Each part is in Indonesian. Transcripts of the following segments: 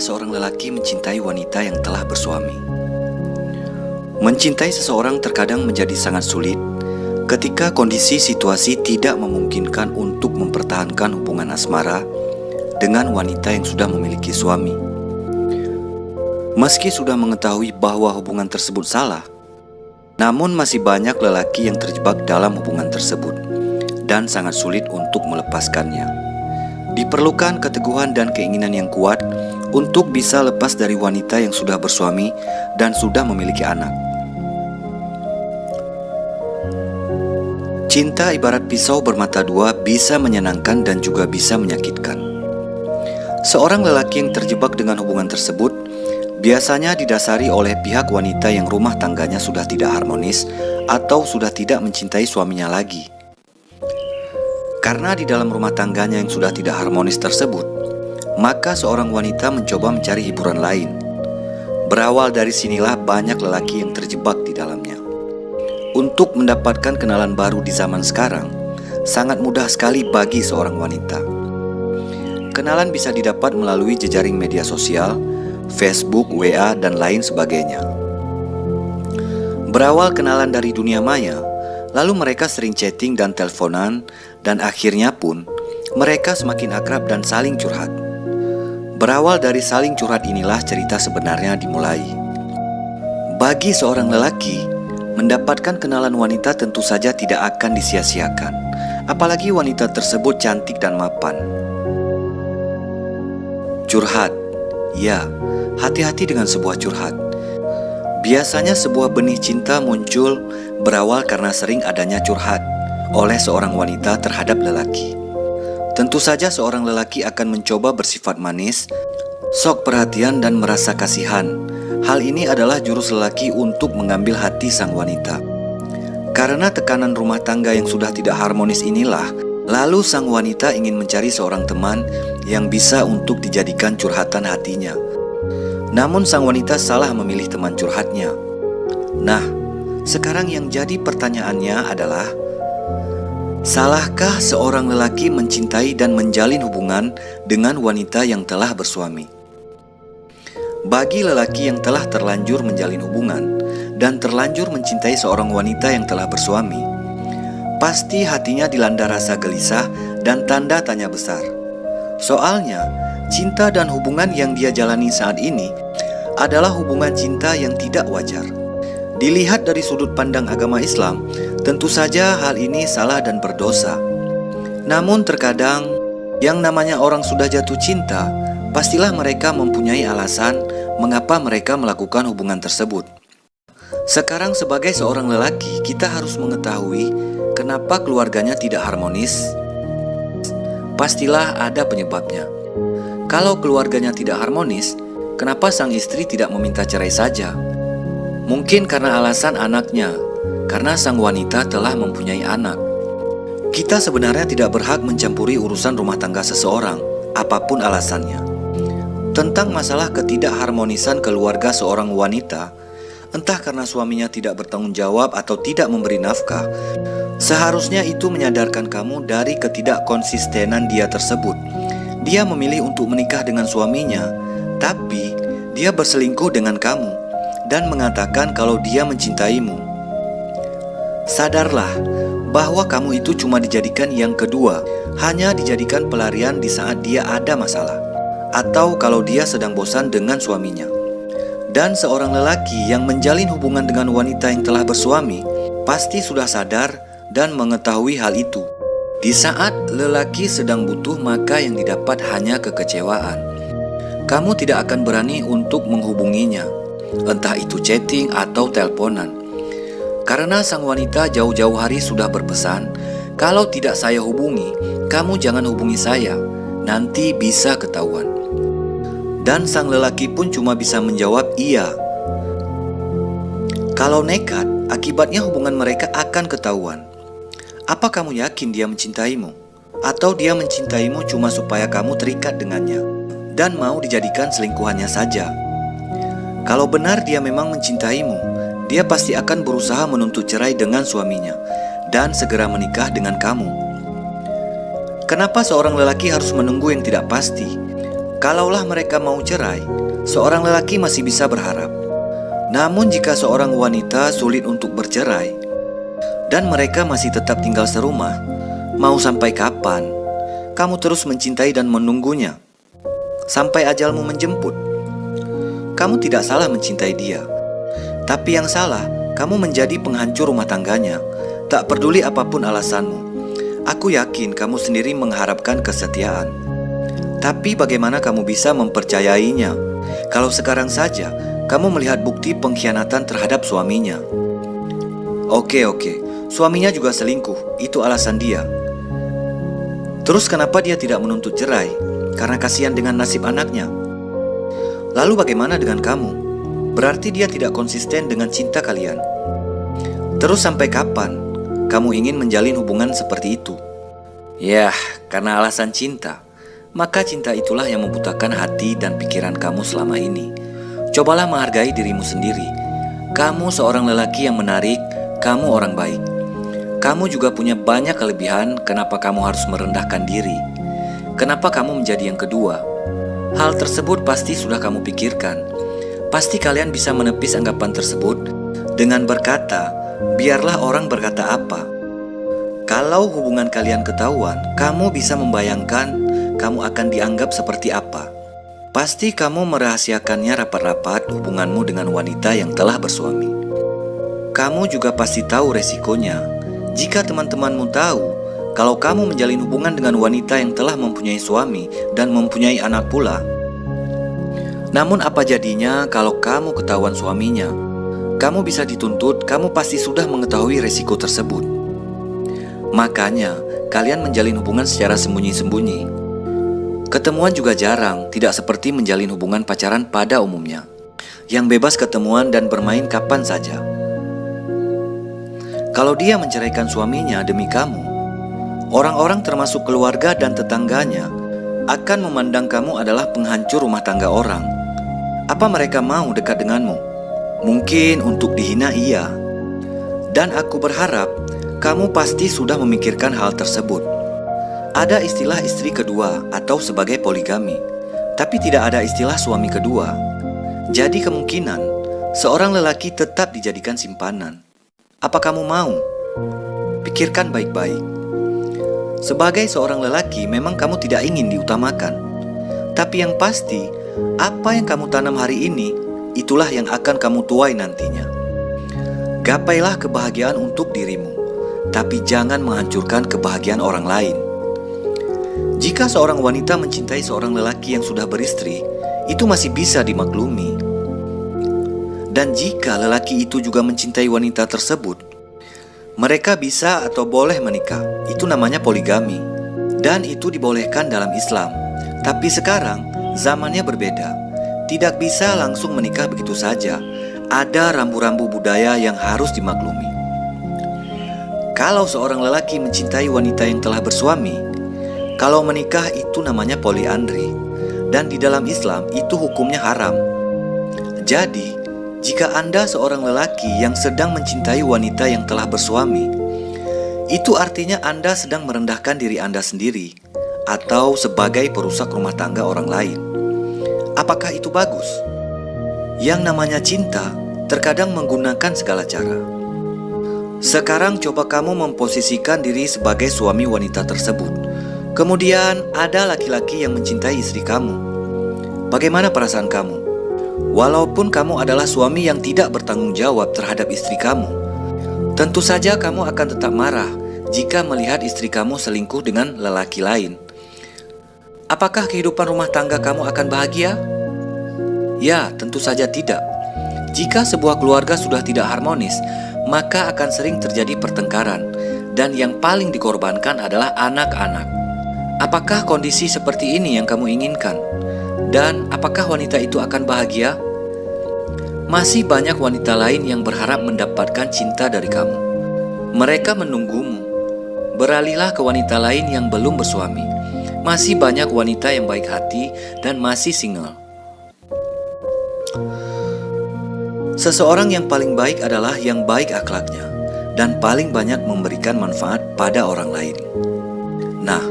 seorang lelaki mencintai wanita yang telah bersuami? Mencintai seseorang terkadang menjadi sangat sulit ketika kondisi situasi tidak memungkinkan untuk mempertahankan hubungan asmara dengan wanita yang sudah memiliki suami. Meski sudah mengetahui bahwa hubungan tersebut salah, namun masih banyak lelaki yang terjebak dalam hubungan tersebut dan sangat sulit untuk melepaskannya. Diperlukan keteguhan dan keinginan yang kuat untuk bisa lepas dari wanita yang sudah bersuami dan sudah memiliki anak. Cinta ibarat pisau bermata dua, bisa menyenangkan dan juga bisa menyakitkan. Seorang lelaki yang terjebak dengan hubungan tersebut biasanya didasari oleh pihak wanita yang rumah tangganya sudah tidak harmonis atau sudah tidak mencintai suaminya lagi. Karena di dalam rumah tangganya yang sudah tidak harmonis tersebut, maka seorang wanita mencoba mencari hiburan lain. Berawal dari sinilah banyak lelaki yang terjebak di dalamnya. Untuk mendapatkan kenalan baru di zaman sekarang, sangat mudah sekali bagi seorang wanita. Kenalan bisa didapat melalui jejaring media sosial, Facebook, WA, dan lain sebagainya. Berawal kenalan dari dunia maya, lalu mereka sering chatting dan teleponan, dan akhirnya pun mereka semakin akrab dan saling curhat. Berawal dari saling curhat inilah cerita sebenarnya dimulai. Bagi seorang lelaki, mendapatkan kenalan wanita tentu saja tidak akan disia-siakan, apalagi wanita tersebut cantik dan mapan. Curhat, ya, hati-hati dengan sebuah curhat. Biasanya sebuah benih cinta muncul berawal karena sering adanya curhat oleh seorang wanita terhadap lelaki. Tentu saja seorang lelaki akan mencoba bersifat manis, sok perhatian dan merasa kasihan. Hal ini adalah jurus lelaki untuk mengambil hati sang wanita. Karena tekanan rumah tangga yang sudah tidak harmonis inilah, lalu sang wanita ingin mencari seorang teman yang bisa untuk dijadikan curhatan hatinya. Namun sang wanita salah memilih teman curhatnya. Nah, sekarang yang jadi pertanyaannya adalah, salahkah seorang lelaki mencintai dan menjalin hubungan dengan wanita yang telah bersuami? Bagi lelaki yang telah terlanjur menjalin hubungan dan terlanjur mencintai seorang wanita yang telah bersuami, pasti hatinya dilanda rasa gelisah dan tanda tanya besar. Soalnya, cinta dan hubungan yang dia jalani saat ini adalah hubungan cinta yang tidak wajar. Dilihat dari sudut pandang agama Islam, tentu saja hal ini salah dan berdosa. Namun terkadang, yang namanya orang sudah jatuh cinta, pastilah mereka mempunyai alasan mengapa mereka melakukan hubungan tersebut. Sekarang sebagai seorang lelaki, kita harus mengetahui kenapa keluarganya tidak harmonis. Pastilah ada penyebabnya. Kalau keluarganya tidak harmonis, kenapa sang istri tidak meminta cerai saja? Mungkin karena alasan anaknya, karena sang wanita telah mempunyai anak. Kita sebenarnya tidak berhak mencampuri urusan rumah tangga seseorang, apapun alasannya. Tentang masalah ketidakharmonisan keluarga seorang wanita, entah karena suaminya tidak bertanggung jawab atau tidak memberi nafkah, seharusnya itu menyadarkan kamu dari ketidakkonsistenan dia tersebut. Dia memilih untuk menikah dengan suaminya, tapi dia berselingkuh dengan kamu dan mengatakan kalau dia mencintaimu. Sadarlah bahwa kamu itu cuma dijadikan yang kedua, hanya dijadikan pelarian di saat dia ada masalah, atau kalau dia sedang bosan dengan suaminya. Dan seorang lelaki yang menjalin hubungan dengan wanita yang telah bersuami pasti sudah sadar dan mengetahui hal itu. Di saat lelaki sedang butuh, maka yang didapat hanya kekecewaan. Kamu tidak akan berani untuk menghubunginya, entah itu chatting atau teleponan. Karena sang wanita jauh-jauh hari sudah berpesan, kalau tidak saya hubungi, kamu jangan hubungi saya, nanti bisa ketahuan. Dan sang lelaki pun cuma bisa menjawab iya. Kalau nekat, akibatnya hubungan mereka akan ketahuan. Apa kamu yakin dia mencintaimu? Atau dia mencintaimu cuma supaya kamu terikat dengannya dan mau dijadikan selingkuhannya saja? Kalau benar dia memang mencintaimu, dia pasti akan berusaha menuntut cerai dengan suaminya dan segera menikah dengan kamu. Kenapa seorang lelaki harus menunggu yang tidak pasti? Kalaulah mereka mau cerai, seorang lelaki masih bisa berharap. Namun jika seorang wanita sulit untuk bercerai, dan mereka masih tetap tinggal serumah, mau sampai kapan kamu terus mencintai dan menunggunya? Sampai ajalmu menjemput. Kamu tidak salah mencintai dia, tapi yang salah, kamu menjadi penghancur rumah tangganya. Tak peduli apapun alasanmu, aku yakin kamu sendiri mengharapkan kesetiaan. Tapi bagaimana kamu bisa mempercayainya kalau sekarang saja kamu melihat bukti pengkhianatan terhadap suaminya? Oke, suaminya juga selingkuh, itu alasan dia. Terus kenapa dia tidak menuntut cerai? Karena kasihan dengan nasib anaknya. Lalu bagaimana dengan kamu? Berarti dia tidak konsisten dengan cinta kalian. Terus sampai kapan kamu ingin menjalin hubungan seperti itu? Yah, karena alasan cinta. Maka cinta itulah yang membutakan hati dan pikiran kamu selama ini. Cobalah menghargai dirimu sendiri. Kamu seorang lelaki yang menarik, kamu orang baik. Kamu juga punya banyak kelebihan, kenapa kamu harus merendahkan diri? Kenapa kamu menjadi yang kedua? Hal tersebut pasti sudah kamu pikirkan. Pasti kalian bisa menepis anggapan tersebut dengan berkata, biarlah orang berkata apa. Kalau hubungan kalian ketahuan, kamu bisa membayangkan kamu akan dianggap seperti apa. Pasti kamu merahasiakannya rapat-rapat hubunganmu dengan wanita yang telah bersuami. Kamu juga pasti tahu resikonya. Jika teman-temanmu tahu kalau kamu menjalin hubungan dengan wanita yang telah mempunyai suami dan mempunyai anak pula. Namun apa jadinya kalau kamu ketahuan suaminya? Kamu bisa dituntut, kamu pasti sudah mengetahui resiko tersebut. Makanya, kalian menjalin hubungan secara sembunyi-sembunyi. Ketemuan juga jarang, tidak seperti menjalin hubungan pacaran pada umumnya, yang bebas ketemuan dan bermain kapan saja. Kalau dia menceraikan suaminya demi kamu, orang-orang termasuk keluarga dan tetangganya akan memandang kamu adalah penghancur rumah tangga orang. Apa mereka mau dekat denganmu? Mungkin untuk dihina iya. Dan aku berharap kamu pasti sudah memikirkan hal tersebut. Ada istilah istri kedua atau sebagai poligami, tapi tidak ada istilah suami kedua. Jadi kemungkinan seorang lelaki tetap dijadikan simpanan. Apa kamu mau? Pikirkan baik-baik. Sebagai seorang lelaki memang kamu tidak ingin diutamakan. Tapi yang pasti, apa yang kamu tanam hari ini, itulah yang akan kamu tuai nantinya. Gapailah kebahagiaan untuk dirimu, tapi jangan menghancurkan kebahagiaan orang lain. Jika seorang wanita mencintai seorang lelaki yang sudah beristri, itu masih bisa dimaklumi. Dan jika lelaki itu juga mencintai wanita tersebut, mereka bisa atau boleh menikah. Itu namanya poligami. Dan itu dibolehkan dalam Islam. Tapi sekarang zamannya berbeda. Tidak bisa langsung menikah begitu saja. Ada rambu-rambu budaya yang harus dimaklumi. Kalau seorang lelaki mencintai wanita yang telah bersuami, kalau menikah itu namanya poliandri. Dan di dalam Islam itu hukumnya haram. Jadi, jika Anda seorang lelaki yang sedang mencintai wanita yang telah bersuami, itu artinya Anda sedang merendahkan diri Anda sendiri atau sebagai perusak rumah tangga orang lain. Apakah itu bagus? Yang namanya cinta terkadang menggunakan segala cara. Sekarang coba kamu memposisikan diri sebagai suami wanita tersebut. Kemudian ada laki-laki yang mencintai istri kamu. Bagaimana perasaan kamu? Walaupun kamu adalah suami yang tidak bertanggung jawab terhadap istri kamu, tentu saja kamu akan tetap marah jika melihat istri kamu selingkuh dengan lelaki lain. Apakah kehidupan rumah tangga kamu akan bahagia? Ya, tentu saja tidak. Jika sebuah keluarga sudah tidak harmonis, maka akan sering terjadi pertengkaran, dan yang paling dikorbankan adalah anak-anak. Apakah kondisi seperti ini yang kamu inginkan? Dan apakah wanita itu akan bahagia? Masih banyak wanita lain yang berharap mendapatkan cinta dari kamu. Mereka menunggumu. Beralihlah ke wanita lain yang belum bersuami. Masih banyak wanita yang baik hati dan masih single. Seseorang yang paling baik adalah yang baik akhlaknya dan paling banyak memberikan manfaat pada orang lain. Nah,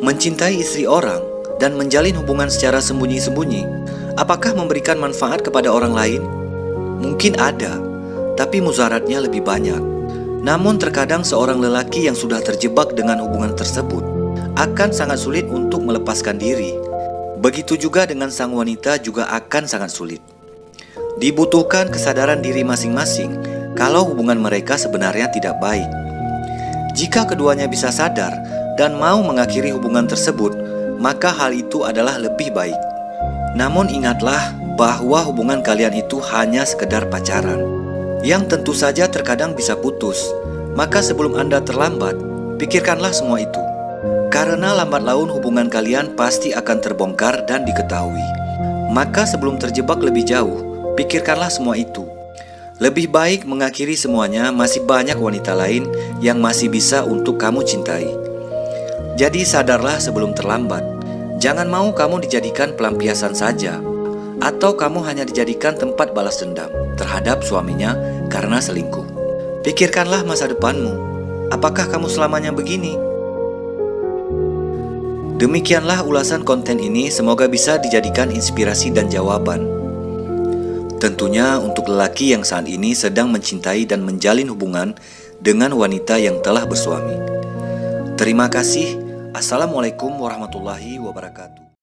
mencintai istri orang dan menjalin hubungan secara sembunyi-sembunyi, apakah memberikan manfaat kepada orang lain? Mungkin ada, tapi mudaratnya lebih banyak. Namun terkadang seorang lelaki yang sudah terjebak dengan hubungan tersebut akan sangat sulit untuk melepaskan diri. Begitu juga dengan sang wanita juga akan sangat sulit. Dibutuhkan kesadaran diri masing-masing kalau hubungan mereka sebenarnya tidak baik. Jika keduanya bisa sadar dan mau mengakhiri hubungan tersebut, maka hal itu adalah lebih baik. Namun ingatlah bahwa hubungan kalian itu hanya sekedar pacaran, yang tentu saja terkadang bisa putus. Maka sebelum Anda terlambat, pikirkanlah semua itu. Karena lambat laun hubungan kalian pasti akan terbongkar dan diketahui. Maka sebelum terjebak lebih jauh, pikirkanlah semua itu. Lebih baik mengakhiri semuanya, masih banyak wanita lain yang masih bisa untuk kamu cintai. Jadi sadarlah sebelum terlambat. Jangan mau kamu dijadikan pelampiasan saja, atau kamu hanya dijadikan tempat balas dendam terhadap suaminya karena selingkuh. Pikirkanlah masa depanmu. Apakah kamu selamanya begini? Demikianlah ulasan konten ini, semoga bisa dijadikan inspirasi dan jawaban. Tentunya untuk lelaki yang saat ini sedang mencintai dan menjalin hubungan dengan wanita yang telah bersuami. Terima kasih. Assalamualaikum warahmatullahi wabarakatuh.